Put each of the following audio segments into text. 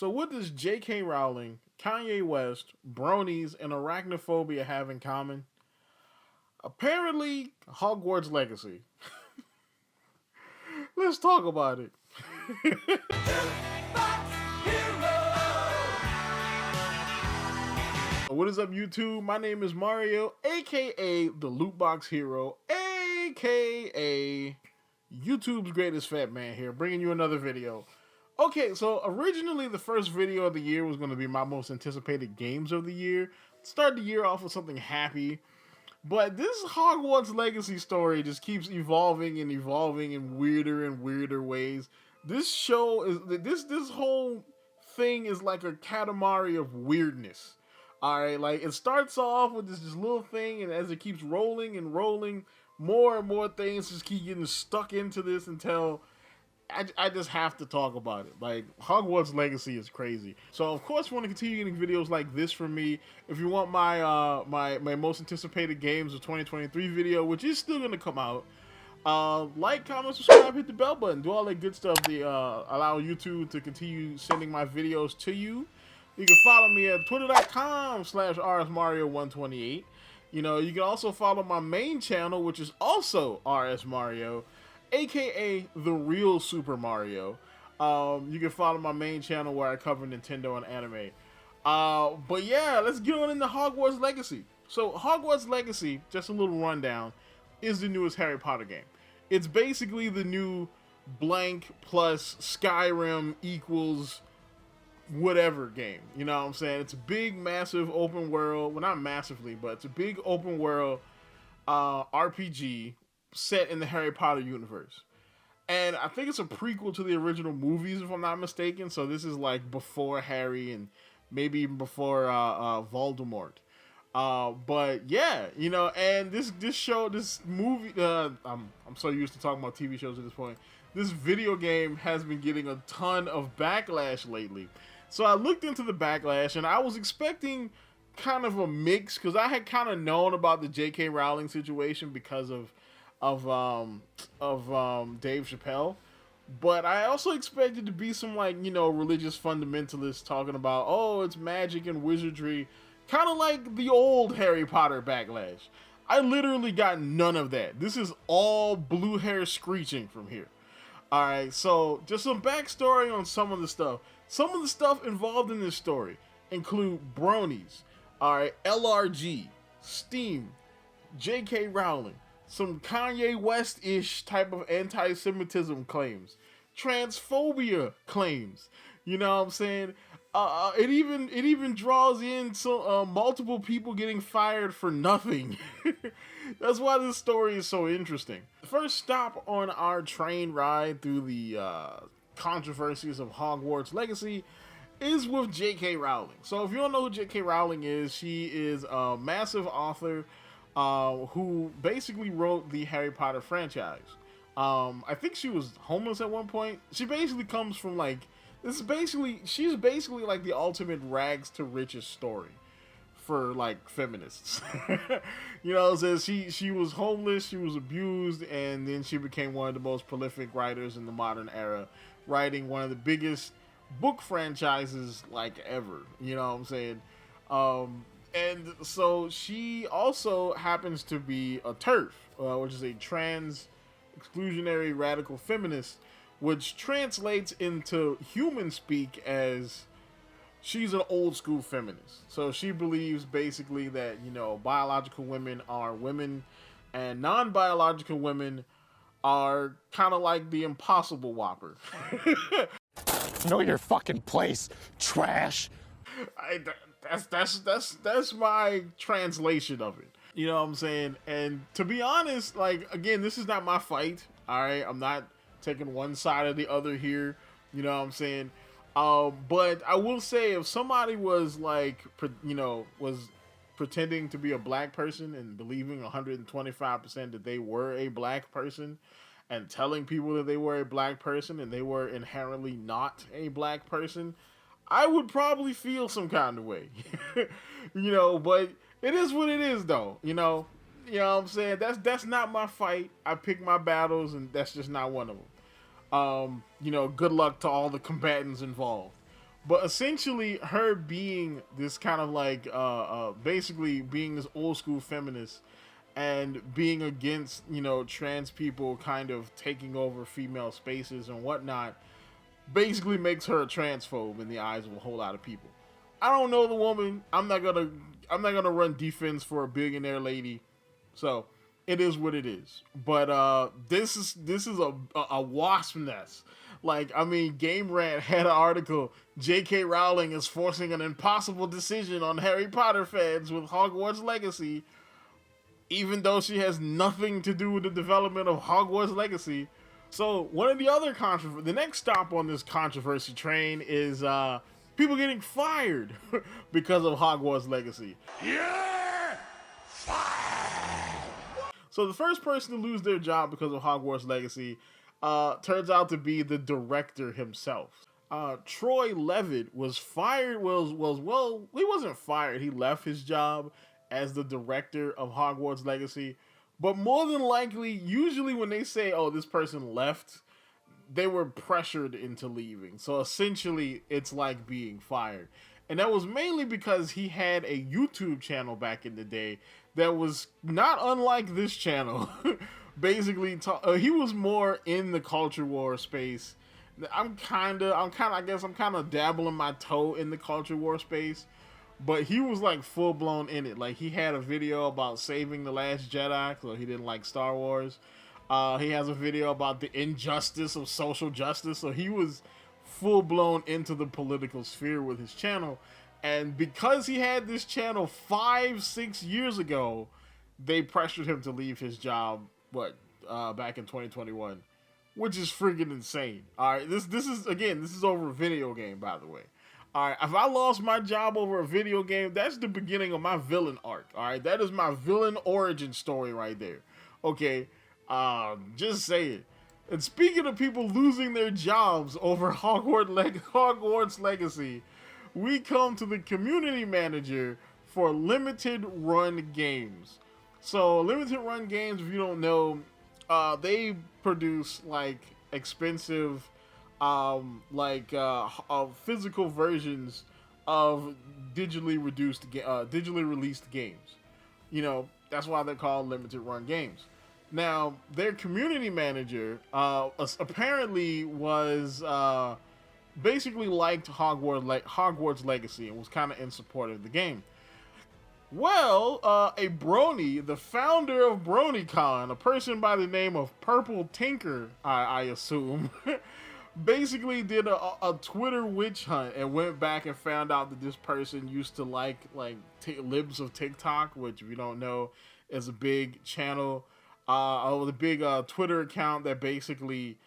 So what does J.K. Rowling, Kanye West, Bronies, and arachnophobia have in common? Apparently, Hogwarts Legacy. Let's talk about it. What is up, YouTube? My name is Mario, aka the Lootbox Hero, aka YouTube's greatest fat man here, bringing you another video. Okay, so originally the first video of the year was going to be my most anticipated games of the year. Start the year off with something happy. But this Hogwarts Legacy story just keeps evolving and evolving in weirder and weirder ways. This show is this whole thing is like a katamari of weirdness. Alright, like it starts off with this little thing, and as it keeps rolling and rolling, more and more things just keep getting stuck into this until I just have to talk about it. Like, Hogwarts Legacy is crazy. So of course, you want to continue getting videos like this from me. If you want my my most anticipated games of 2023 video, which is still gonna come out, like, comment, subscribe, hit the bell button, do all that good stuff to allow YouTube to continue sending my videos to you. You can follow me at twitter.com/rsmario128. You know, you can also follow my main channel, which is also rsmario, aka the real Super Mario. You can follow my main channel where I cover Nintendo and anime. But yeah, let's get on into Hogwarts Legacy. So Hogwarts Legacy, just a little rundown, is the newest Harry Potter game. It's basically the new blank plus Skyrim equals whatever game. You know what I'm saying? It's a big, massive open world. Well, not massively, but it's a big open world RPG set in the Harry Potter universe. And I think it's a prequel to the original movies, if I'm not mistaken. So this is like before Harry and maybe even before Voldemort. But yeah, you know, and this movie, I'm so used to talking about TV shows at this point. This video game has been getting a ton of backlash lately. So I looked into the backlash, and I was expecting kind of a mix, because I had kind of known about the J.K. Rowling situation because of Dave Chappelle, but I also expected to be some, like, you know, religious fundamentalists talking about, oh, it's magic and wizardry, kind of like the old Harry Potter backlash. I literally got none of that. This is all blue hair screeching from here. All right, so just some backstory on some of the stuff. Some of the stuff involved in this story include Bronies, all right, LRG, Steam, J.K. Rowling, some Kanye West-ish type of anti-Semitism claims, transphobia claims. You know what I'm saying? It even draws in some multiple people getting fired for nothing. That's why this story is so interesting. The first stop on our train ride through the controversies of Hogwarts Legacy is with J.K. Rowling. So if you don't know who J.K. Rowling is, she is a massive author who basically wrote the Harry Potter franchise. I think she was homeless at one point. She basically comes from, like, she's basically like the ultimate rags to riches story for, like, feminists. You know, it says she was homeless, she was abused, and then she became one of the most prolific writers in the modern era, writing one of the biggest book franchises, like, ever. You know what I'm saying? And so she also happens to be a TERF, which is a trans exclusionary radical feminist, which translates into human speak as she's an old school feminist. So she believes basically that, you know, biological women are women and non-biological women are kind of like the Impossible Whopper. Know your fucking place, trash. That's my translation of it. You know what I'm saying? And to be honest, like, again, this is not my fight. All right, I'm not taking one side or the other here. You know what I'm saying? But I will say, if somebody was like, you know, was pretending to be a black person and believing 125% that they were a black person, and telling people that they were a black person and they were inherently not a black person, I would probably feel some kind of way. You know, but it is what it is, though. You know what I'm saying? That's not my fight. I pick my battles, and that's just not one of them. You know, good luck to all the combatants involved. But essentially, her being this kind of like, basically being this old school feminist and being against, you know, trans people kind of taking over female spaces and whatnot, basically makes her a transphobe in the eyes of a whole lot of people. I don't know the woman. I'm not gonna run defense for a billionaire lady. So it is what it is. But this is a wasp nest. Like, I mean, Game Rant had an article. J.K. Rowling is forcing an impossible decision on Harry Potter fans with Hogwarts Legacy, even though she has nothing to do with the development of Hogwarts Legacy. So one of the other the next stop on this controversy train is people getting fired because of Hogwarts Legacy. You're fired! So the first person to lose their job because of Hogwarts Legacy turns out to be the director himself. Troy Levitt was fired. Well, he wasn't fired. He left his job as the director of Hogwarts Legacy. But more than likely, usually when they say, "Oh, this person left," they were pressured into leaving. So essentially, it's like being fired. And that was mainly because he had a YouTube channel back in the day that was not unlike this channel. Basically, he was more in the culture war space. I guess I'm kind of dabbling my toe in the culture war space, but he was like full blown in it. Like, he had a video about saving the Last Jedi, so he didn't like Star Wars. He has a video about the injustice of social justice, so he was full blown into the political sphere with his channel. And because he had this channel 5-6 years ago, they pressured him to leave his job. Back in 2021, which is freaking insane. All right, this is over a video game, by the way. All right, if I lost my job over a video game, that's the beginning of my villain arc. All right, that is my villain origin story right there. Okay, just say it. And speaking of people losing their jobs over Hogwarts Legacy, we come to the community manager for limited run games. So limited run games, if you don't know, they produce like expensive, physical versions of digitally released games. You know, that's why they're called limited run games. Now, their community manager apparently was basically liked Hogwarts Legacy and was kind of in support of the game. Well, a Brony, the founder of BronyCon, a person by the name of Purple Tinker, I assume, basically did a Twitter witch hunt and went back and found out that this person used to like Libs of TikTok, which, if you don't know, is a big channel, the big Twitter account that basically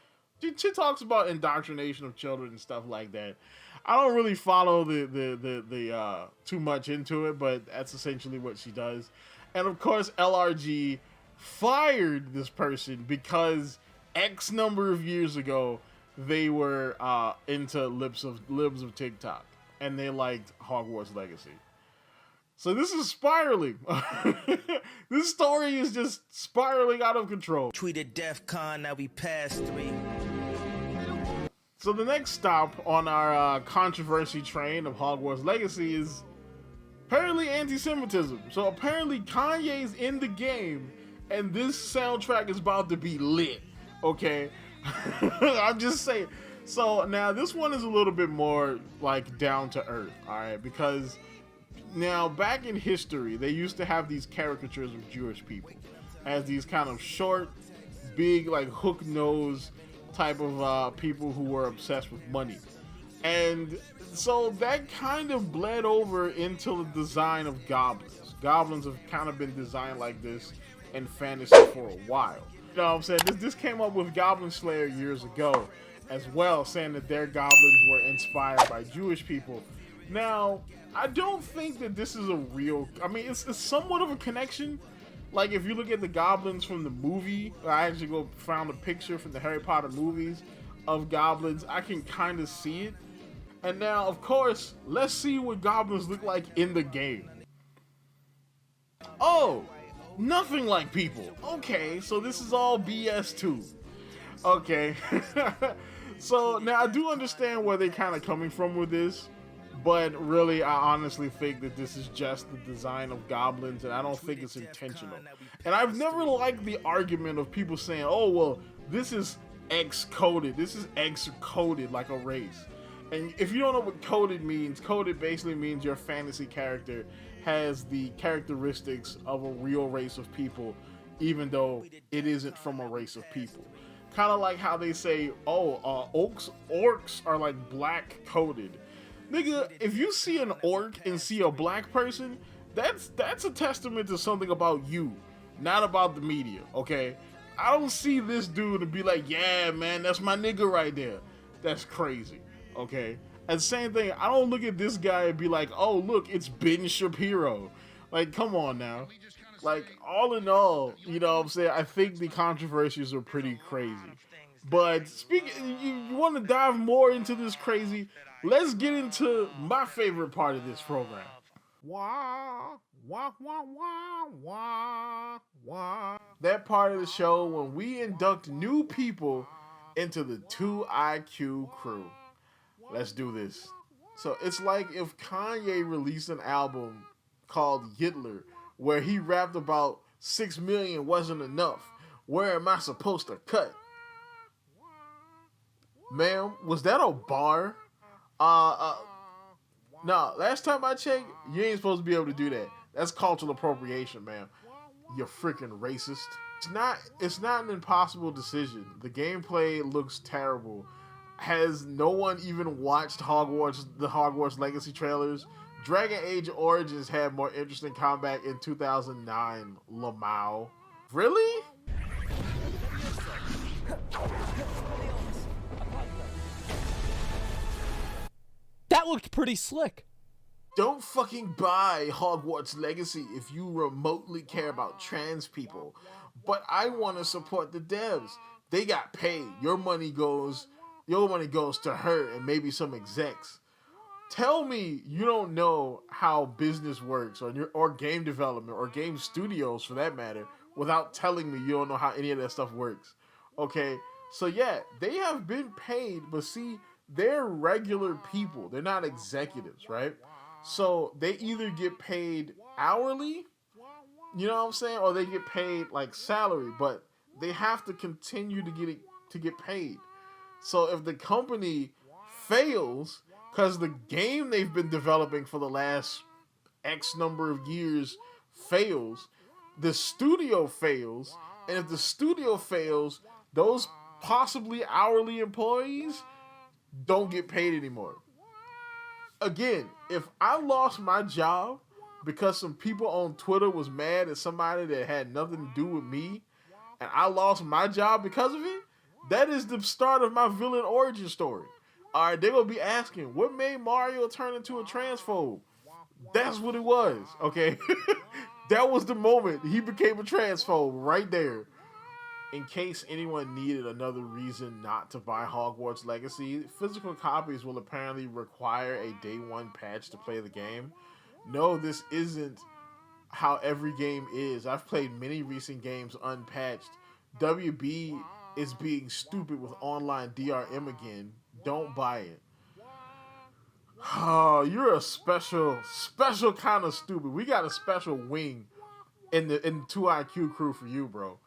she talks about indoctrination of children and stuff like that. I don't really follow the too much into it, but that's essentially what she does. And of course, LRG fired this person because X number of years ago they were into Libs of TikTok and they liked Hogwarts Legacy. So this is spiraling. This story is just spiraling out of control. Tweeted DEF CON, now we past 3. So the next stop on our controversy train of Hogwarts Legacy is apparently anti-Semitism. So apparently Kanye's in the game, and this soundtrack is about to be lit. Okay, I'm just saying. So now this one is a little bit more like down to earth, all right? Because now back in history, they used to have these caricatures of Jewish people as these kind of short, big, like hook nose type of people who were obsessed with money. And so that kind of bled over into the design of goblins. Goblins have kind of been designed like this in fantasy for a while. You know what I'm saying? This came up with Goblin Slayer years ago as well, saying that their goblins were inspired by Jewish people. Now, I don't think that this is a real... I mean, it's somewhat of a connection. Like, if you look at the goblins from the movie, I actually found a picture from the Harry Potter movies of goblins. I can kind of see it. And now, of course, let's see what goblins look like in the game. Oh, nothing like people. Okay, so this is all BS too. Okay. So now I do understand where they're kind of coming from with this, but really I honestly think that this is just the design of goblins, and I don't think it's intentional. And I've never liked the argument of people saying, oh well, this is X-coded, this is X-coded like a race. And if you don't know what coded means, coded basically means your fantasy character has the characteristics of a real race of people, even though it isn't from a race of people. Kind of like how they say, oh, orcs are like black coded. Nigga, if you see an orc and see a black person, that's a testament to something about you, not about the media, okay? I don't see this dude and be like, yeah, man, that's my nigga right there. That's crazy, okay? And same thing, I don't look at this guy and be like, oh, look, it's Ben Shapiro. Like, come on now. Like, all in all, you know what I'm saying, I think the controversies are pretty crazy. But speaking, you want to dive more into this crazy, let's get into my favorite part of this program. Wah, wah, wah, wah, wah, wah. That part of the show when we induct new people into the 2IQ crew. Let's do this. So it's like if Kanye released an album called Hitler, where he rapped about 6 million wasn't enough. Where am I supposed to cut? Ma'am, was that a bar? No, last time I checked, you ain't supposed to be able to do that. That's cultural appropriation, man. You freaking racist. It's not an impossible decision. The gameplay looks terrible. Has no one even watched the Hogwarts Legacy trailers? Dragon Age Origins had more interesting combat in 2009, Lamau. Really? That looked pretty slick. Don't fucking buy Hogwarts Legacy if you remotely care about trans people. But I want to support the devs. They got paid. Your money goes to her and maybe some execs. Tell me you don't know how business works, or game development, or game studios for that matter, without telling me you don't know how any of that stuff works. Okay, so yeah, they have been paid, but see, they're regular people. They're not executives, right? So they either get paid hourly, you know what I'm saying, or they get paid like salary, but they have to continue to get paid. So if the company fails, because the game they've been developing for the last X number of years fails, the studio fails, and if the studio fails, those possibly hourly employees don't get paid anymore. Again, if I lost my job because some people on Twitter was mad at somebody that had nothing to do with me, and I lost my job because of it, that is the start of my villain origin story. Alright, they're going to be asking, what made Mario turn into a transphobe? That's what it was, okay? That was the moment he became a transphobe right there. In case anyone needed another reason not to buy Hogwarts Legacy, physical copies will apparently require a day one patch to play the game. No, this isn't how every game is. I've played many recent games unpatched. WB is being stupid with online DRM again. Don't buy it. Oh, you're a special kind of stupid. We got a special wing in the 2IQ crew for you, bro.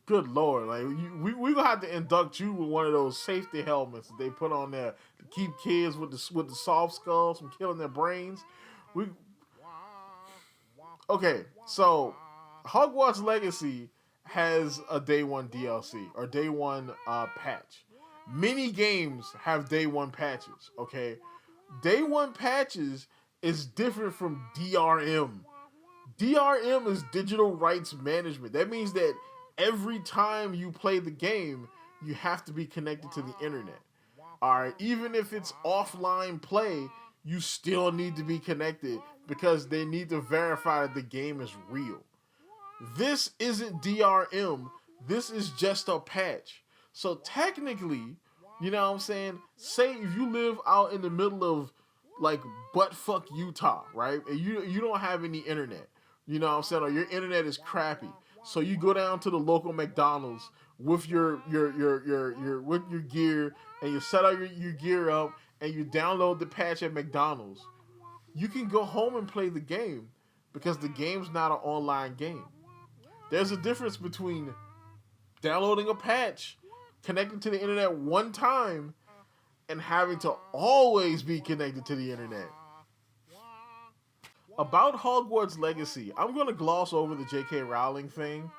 Good lord, like we gonna have to induct you with one of those safety helmets that they put on there to keep kids with the soft skulls from killing their brains. Okay, so Hogwarts Legacy has a day one DLC or day one patch. Many games have day one patches. Okay, day one patches is different from DRM. DRM is digital rights management. That means that every time you play the game, you have to be connected to the internet. Alright, even if it's offline play, you still need to be connected because they need to verify that the game is real. This isn't DRM, this is just a patch. So technically, you know what I'm saying? Say if you live out in the middle of like buttfuck Utah, right? And you don't have any internet. You know what I'm saying? Or your internet is crappy. So you go down to the local McDonald's with with your gear, and you set out your gear up, and you download the patch at McDonald's, you can go home and play the game because the game's not an online game. There's a difference between downloading a patch, connecting to the internet one time, and having to always be connected to the internet. About Hogwarts Legacy, I'm going to gloss over the J.K. Rowling thing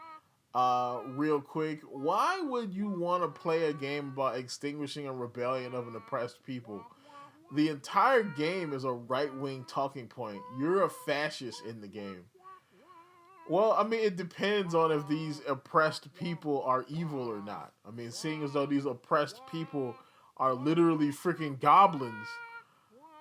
real quick. Why would you want to play a game about extinguishing a rebellion of an oppressed people? The entire game is a right-wing talking point. You're a fascist in the game. Well, I mean, it depends on if these oppressed people are evil or not. I mean, seeing as though these oppressed people are literally freaking goblins,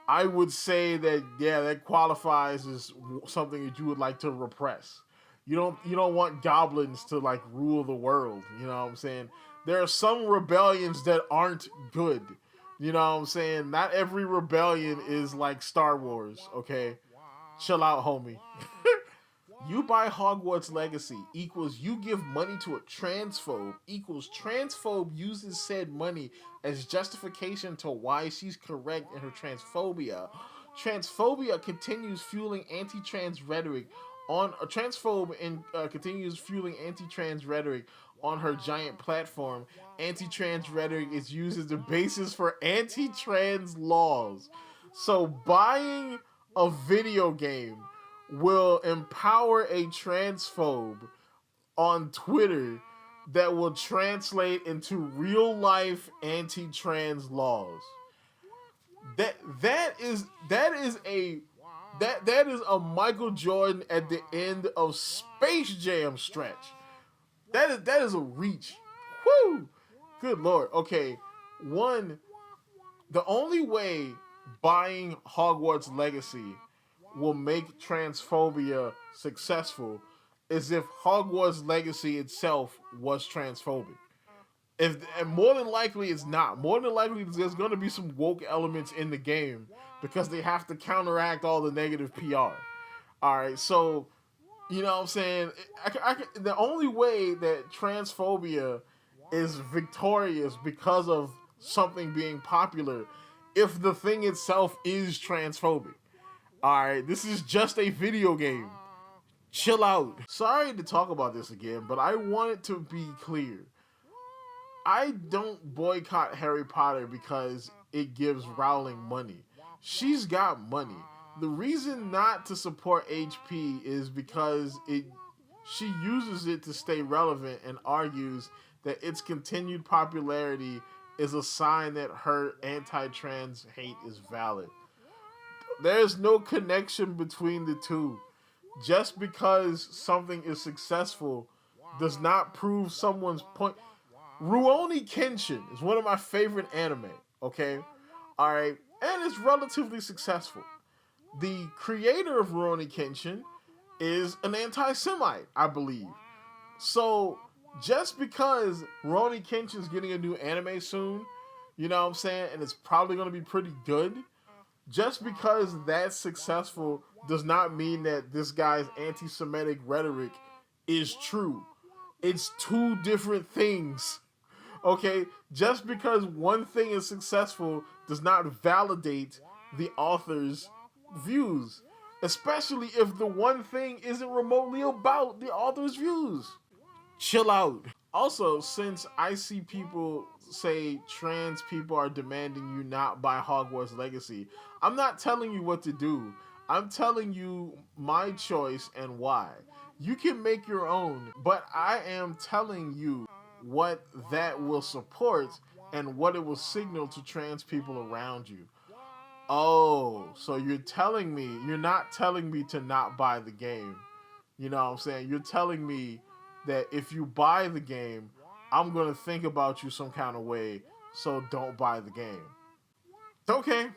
I would say that, yeah, that qualifies as something that you would like to repress. You don't want goblins to like rule the world. You know what I'm saying? There are some rebellions that aren't good. You know what I'm saying? Not every rebellion is like Star Wars. Okay, chill out, homie. You buy Hogwarts Legacy equals you give money to a transphobe equals transphobe uses said money as justification to why she's correct in her transphobia. Transphobia continues fueling anti-trans rhetoric on a transphobe and continues fueling anti-trans rhetoric on her giant platform. Anti-trans rhetoric is used as the basis for anti-trans laws. So buying a video game will empower a transphobe on Twitter that will translate into real life anti-trans laws. That is a Michael Jordan at the end of Space Jam stretch. That is a reach. Woo! Good Lord. Okay, the only way buying Hogwarts Legacy will make transphobia successful is if Hogwarts Legacy itself was transphobic. And more than likely it's not. More than likely there's going to be some woke elements in the game because they have to counteract all the negative PR. All right, so you know what I'm saying? The only way that transphobia is victorious because of something being popular if the thing itself is transphobic. Alright, this is just a video game. Chill out. Sorry to talk about this again, but I want it to be clear. I don't boycott Harry Potter because it gives Rowling money. She's got money. The reason not to support HP is because she uses it to stay relevant and argues that its continued popularity is a sign that her anti-trans hate is valid. There's no connection between the two. Just because something is successful does not prove someone's point. Rurouni Kenshin is one of my favorite anime, okay? Alright, and it's relatively successful. The creator of Rurouni Kenshin is an anti-Semite, I believe. So, just because Rurouni Kenshin's getting a new anime soon, you know what I'm saying, and it's probably going to be pretty good, just because that's successful does not mean that this guy's anti-Semitic rhetoric is true. It's two different things. Okay? Just because one thing is successful does not validate the author's views. Especially if the one thing isn't remotely about the author's views. Chill out. Also, since I see people say trans people are demanding you not buy Hogwarts Legacy, I'm not telling you what to do. I'm telling you my choice and why. You can make your own, but I am telling you what that will support and what it will signal to trans people around you. Oh, so you're not telling me to not buy the game. You know what I'm saying? You're telling me that if you buy the game, I'm going to think about you some kind of way, so don't buy the game. Okay.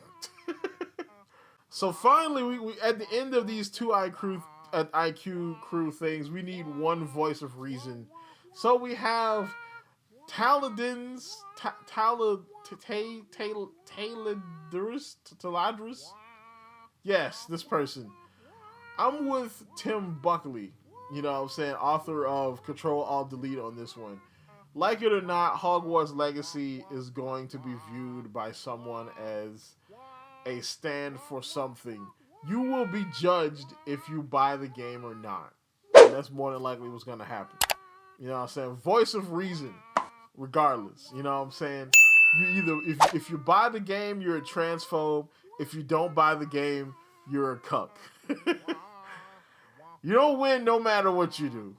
So finally, we at the end of these two IQ crew things, we need one voice of reason. So we have Taladins, Taladrus. Yes, this person. I'm with Tim Buckley, you know what I'm saying, author of Control Alt Delete on this one. like it or not, Hogwarts Legacy is going to be viewed by someone as a stand for something. You will be judged if you buy the game or not. And that's more than likely what's going to happen. You know what I'm saying? Voice of reason, regardless. You know what I'm saying? You either, if you buy the game, you're a transphobe. If you don't buy the game, you're a cuck. You don't win no matter what you do.